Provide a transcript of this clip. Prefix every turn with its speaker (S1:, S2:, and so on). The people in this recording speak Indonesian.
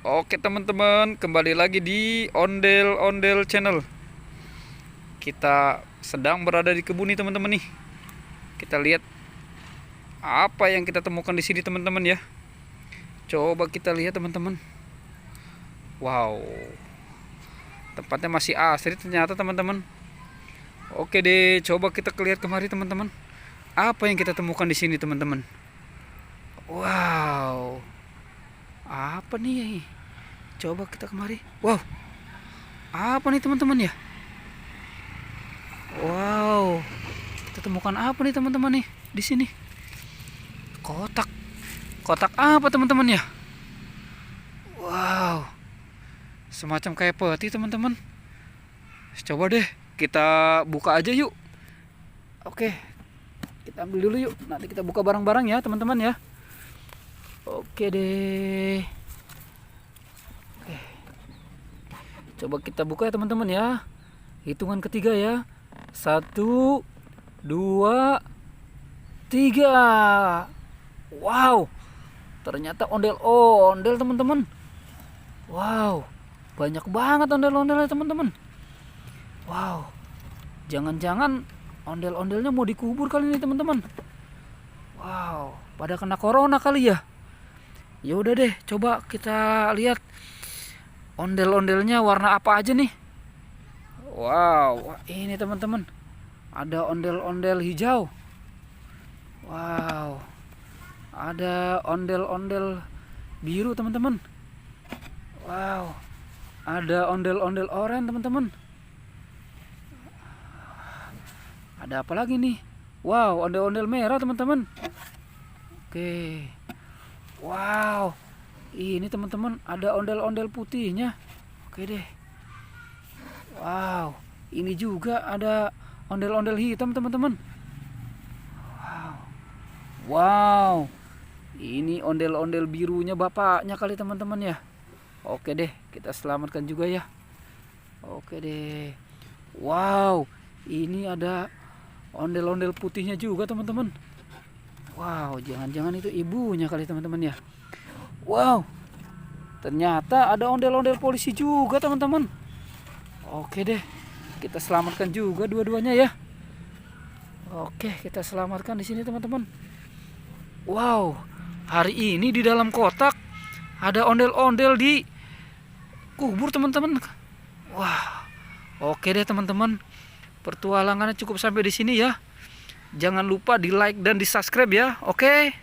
S1: Oke teman-teman, kembali lagi di Ondel-Ondel Channel. Kita sedang berada di kebun nih teman-teman nih. Kita lihat apa yang kita temukan di sini teman-teman ya. Coba kita lihat teman-teman. Wow, tempatnya masih asri ternyata teman-teman. Oke deh, coba kita lihat kemari teman-teman. Apa yang kita temukan di sini teman-teman? Wow, apa nih? Coba kita kemari. Wow, apa nih teman-teman ya? Wow, kita temukan apa nih teman-teman nih di sini? Kotak. Kotak apa teman-teman ya? Wow, semacam kayak peti teman-teman. Coba deh kita buka aja yuk. Oke, kita ambil dulu yuk. Nanti kita buka bareng-bareng ya teman-teman ya. Oke deh. Oke. Coba kita buka ya teman-teman ya. Hitungan ketiga ya. 1, 2, 3. Wow, ternyata ondel-ondel teman-teman. Wow, banyak banget ondel-ondelnya teman-teman. Wow, jangan-jangan ondel-ondelnya mau dikubur kali ini teman-teman. Wow, pada kena corona kali ya. Ya udah deh, coba kita lihat ondel-ondelnya warna apa aja nih. Wow, ini teman-teman, ada ondel-ondel hijau. Wow, ada ondel-ondel biru teman-teman. Wow, ada ondel-ondel oranye teman-teman. Ada apa lagi nih? Wow, ondel-ondel merah teman-teman. Oke. Wow, ini teman-teman ada ondel-ondel putihnya. Oke deh. Wow, ini juga ada ondel-ondel hitam teman-teman. Wow, wow, ini ondel-ondel birunya bapaknya kali teman-teman ya. Oke deh, kita selamatkan juga ya. Oke deh. Wow, ini ada ondel-ondel putihnya juga teman-teman. Wow, jangan-jangan itu ibunya kali teman-teman ya. Wow, ternyata ada ondel-ondel polisi juga teman-teman. Oke deh, kita selamatkan juga dua-duanya ya. Oke, kita selamatkan di sini teman-teman. Wow, hari ini di dalam kotak ada ondel-ondel di kubur teman-teman. Wah, oke deh teman-teman. Pertualangannya cukup sampai di sini ya. Jangan lupa di like dan di subscribe ya. Oke.